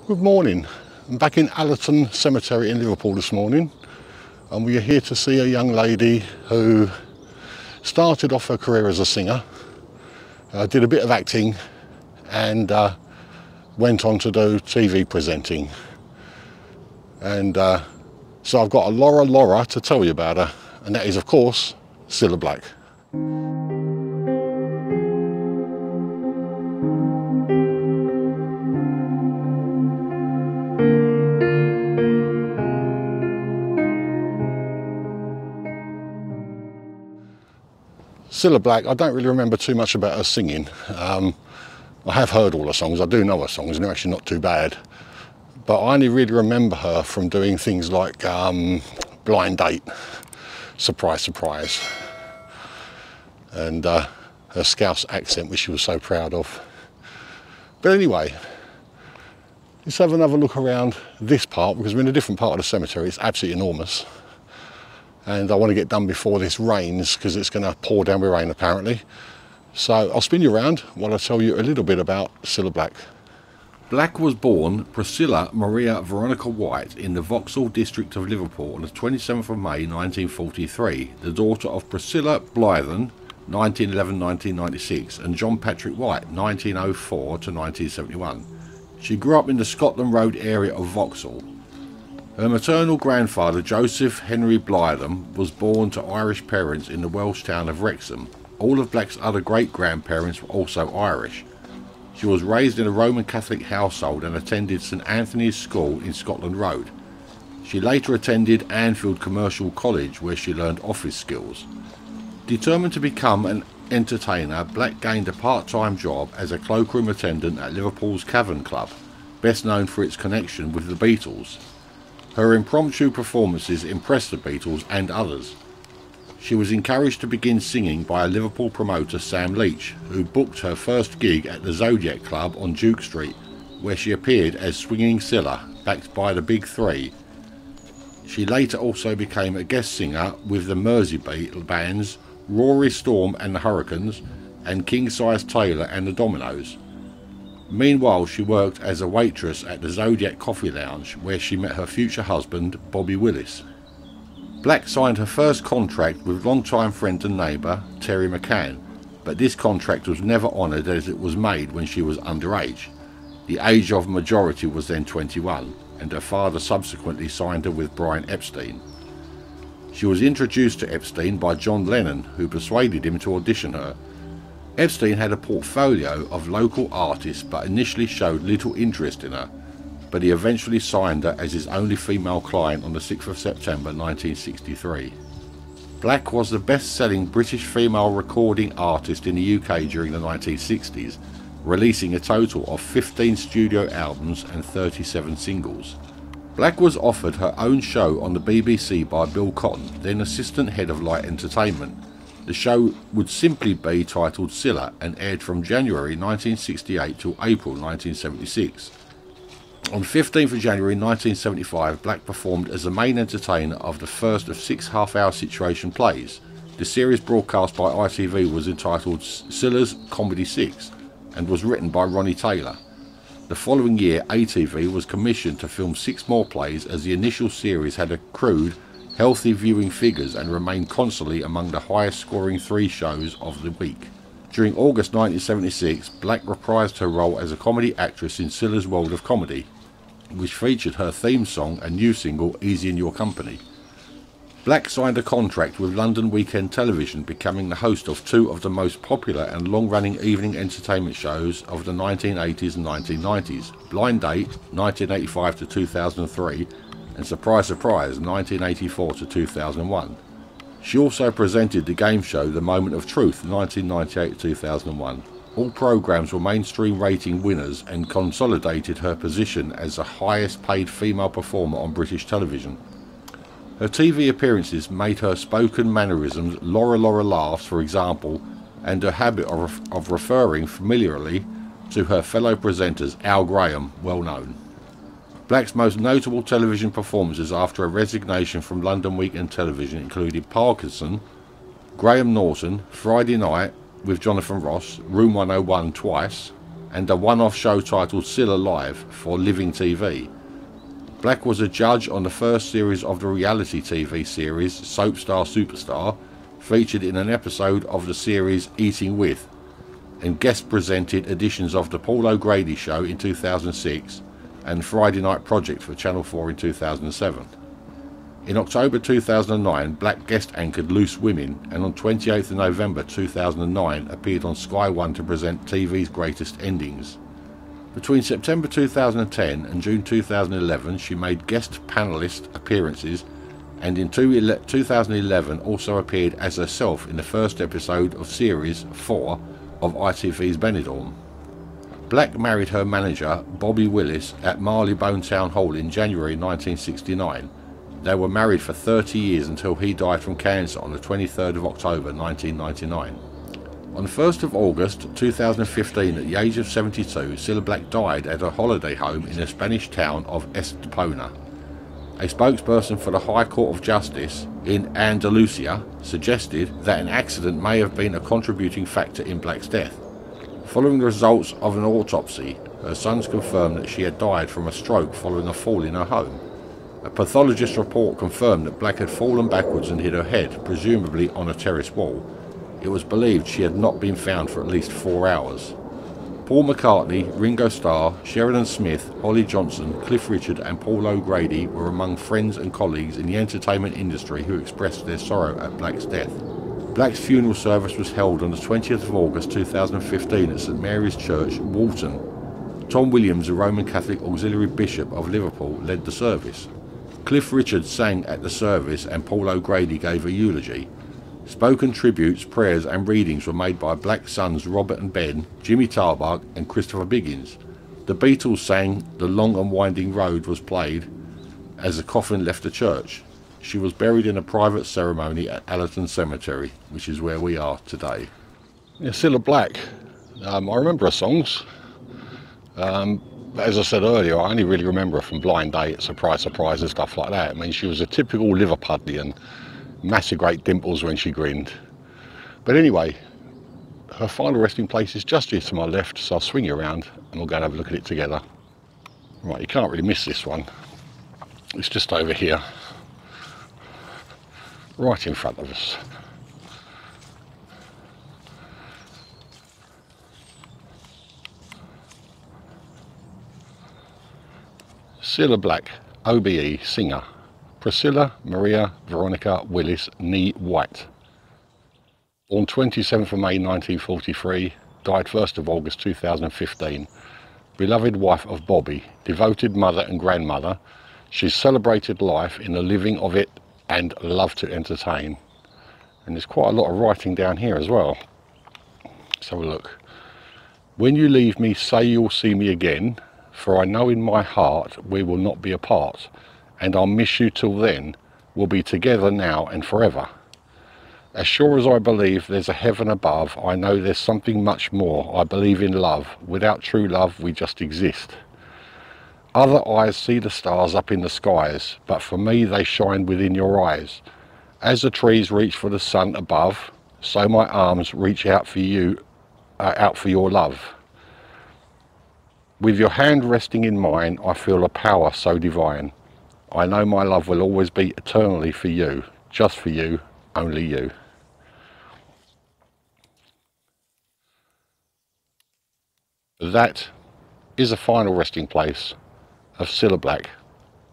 Good morning. I'm back in Allerton Cemetery in Liverpool this morning, and we are here to see a young lady who started off her career as a singer, did a bit of acting, and went on to do TV presenting. And so I've got a Laura to tell you about her, and that is, of course, Cilla Black. Cilla Black, I don't really remember too much about her singing. I have heard all her songs, I do know her songs, and they're actually not too bad. But I only really remember her from doing things like Blind Date, Surprise Surprise, and her Scouse accent, which she was so proud of. But anyway, let's have another look around this part, because we're in a different part of the cemetery. It's absolutely enormous. And I want to get done before this rains, because it's going to pour down with rain apparently. So I'll spin you around while I tell you a little bit about Cilla Black. Black was born Priscilla Maria Veronica White in the Vauxhall district of Liverpool on the 27th of May 1943, the daughter of Priscilla Blythen 1911-1996 and John Patrick White 1904 to 1971. She grew up in the Scotland Road area of Vauxhall. Her maternal grandfather, Joseph Henry Blythen, was born to Irish parents in the Welsh town of Wrexham. All of Black's other great-grandparents were also Irish. She was raised in a Roman Catholic household and attended St Anthony's School in Scotland Road. She later attended Anfield Commercial College, where she learned office skills. Determined to become an entertainer, Black gained a part-time job as a cloakroom attendant at Liverpool's Cavern Club, best known for its connection with the Beatles. Her impromptu performances impressed the Beatles and others. She was encouraged to begin singing by a Liverpool promoter, Sam Leach, who booked her first gig at the Zodiac Club on Duke Street, where she appeared as Swinging Cilla, backed by the Big Three. She later also became a guest singer with the Merseyside bands Rory Storm and the Hurricanes and King Size Taylor and the Dominoes. Meanwhile, she worked as a waitress at the Zodiac Coffee Lounge, where she met her future husband, Bobby Willis. Black signed her first contract with longtime friend and neighbour, Terry McCann, but this contract was never honoured as it was made when she was underage. The age of majority was then 21, and her father subsequently signed her with Brian Epstein. She was introduced to Epstein by John Lennon, who persuaded him to audition her. Epstein had a portfolio of local artists but initially showed little interest in her, but he eventually signed her as his only female client on the 6th of September 1963. Black was the best-selling British female recording artist in the UK during the 1960s, releasing a total of 15 studio albums and 37 singles. Black was offered her own show on the BBC by Bill Cotton, then assistant head of Light Entertainment. The show would simply be titled Cilla and aired from January 1968 to April 1976. On 15th of January 1975, Black performed as the main entertainer of the first of 6 half-hour situation plays. The series broadcast by ITV was entitled Cilla's Comedy 6 and was written by Ronnie Taylor. The following year, ATV was commissioned to film 6 more plays, as the initial series had accrued healthy viewing figures and remained constantly among the highest scoring 3 shows of the week. During August 1976, Black reprised her role as a comedy actress in Cilla's World of Comedy, which featured her theme song and new single Easy in Your Company. Black signed a contract with London Weekend Television, becoming the host of 2 of the most popular and long-running evening entertainment shows of the 1980s and 1990s, Blind Date 1985 to 2003 and Surprise Surprise 1984 to 2001. She also presented the game show The Moment of Truth 1998 to 2001. All programmes were mainstream rating winners and consolidated her position as the highest paid female performer on British television. Her TV appearances made her spoken mannerisms, Laura laughs for example, and her habit of referring familiarly to her fellow presenters, Al Graham, well known. Black's most notable television performances after a resignation from London Weekend Television included Parkinson, Graham Norton, Friday Night with Jonathan Ross, Room 101 twice, and a one-off show titled Cilla Live for Living TV. Black was a judge on the first series of the reality TV series Soap Star Superstar, featured in an episode of the series Eating With, and guest presented editions of The Paul O'Grady Show in 2006 and Friday Night Project for Channel 4 in 2007. In October 2009, Black guest anchored Loose Women, and on 28th of November 2009 appeared on Sky One to present TV's Greatest Endings. Between September 2010 and June 2011 she made guest panellist appearances, and in 2011 also appeared as herself in the first episode of Series 4 of ITV's Benidorm. Black married her manager Bobby Willis at Marylebone Town Hall in January 1969. They were married for 30 years until he died from cancer on the 23rd of October 1999. On the 1st of August 2015, at the age of 72, Cilla Black died at her holiday home in the Spanish town of Estepona. A spokesperson for the High Court of Justice in Andalusia suggested that an accident may have been a contributing factor in Black's death. Following the results of an autopsy, her sons confirmed that she had died from a stroke following a fall in her home. A pathologist's report confirmed that Black had fallen backwards and hit her head, presumably on a terrace wall. It was believed she had not been found for at least 4 hours. Paul McCartney, Ringo Starr, Sheridan Smith, Holly Johnson, Cliff Richard and Paul O'Grady were among friends and colleagues in the entertainment industry who expressed their sorrow at Black's death. Black's funeral service was held on the 20th of August 2015 at St Mary's Church, Walton. Tom Williams, the Roman Catholic Auxiliary Bishop of Liverpool, led the service. Cliff Richard sang at the service and Paul O'Grady gave a eulogy. Spoken tributes, prayers and readings were made by Black's sons Robert and Ben, Jimmy Tarbuck and Christopher Biggins. The Beatles sang The Long and Winding Road was played as the coffin left the church. She was buried in a private ceremony at Allerton Cemetery, which is where we are today. Yeah, Cilla Black. I remember her songs. As I said earlier, I only really remember her from Blind Date, Surprise Surprise and stuff like that. I mean, she was a typical Liverpudlian. Massive great dimples when she grinned. But anyway, her final resting place is just here to my left, so I'll swing you around and we'll go and have a look at it together. Right, you can't really miss this one. It's just over here, right in front of us. Cilla Black, OBE, singer. Priscilla Maria Veronica Willis Nee White. Born 27th of May 1943, died 1st of August 2015. Beloved wife of Bobby, devoted mother and grandmother, she celebrated life in the living of it and loved to entertain. And there's quite a lot of writing down here as well. Let's have a look. When you leave me, say you'll see me again, for I know in my heart we will not be apart. And I'll miss you till then. We'll be together now and forever. As sure as I believe there's a heaven above, I know there's something much more. I believe in love. Without true love, we just exist. Other eyes see the stars up in the skies, but for me they shine within your eyes. As the trees reach for the sun above, so my arms reach out for you, out for your love. With your hand resting in mine, I feel a power so divine. I know my love will always be eternally for you, just for you, only you. That is a final resting place of Cilla Black,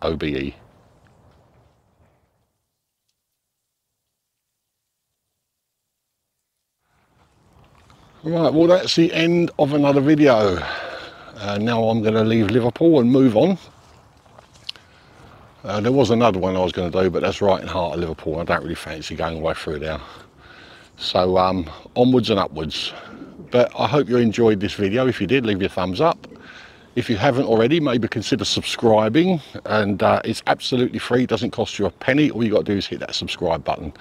OBE. Right, well that's the end of another video. Now I'm going to leave Liverpool and move on. There was another one I was going to do, but that's right in the heart of Liverpool. I don't really fancy going all the way through there. So onwards and upwards. But I hope you enjoyed this video. If you did, leave your thumbs up. If you haven't already, maybe consider subscribing. And it's absolutely free. It doesn't cost you a penny. All you got to do is hit that subscribe button.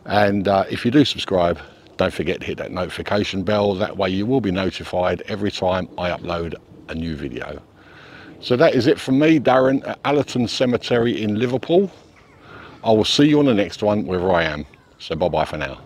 And if you do subscribe, don't forget to hit that notification bell. That way you will be notified every time I upload a new video. So that is it from me, Darren, at Allerton Cemetery in Liverpool. I will see you on the next one, wherever I am. So bye-bye for now.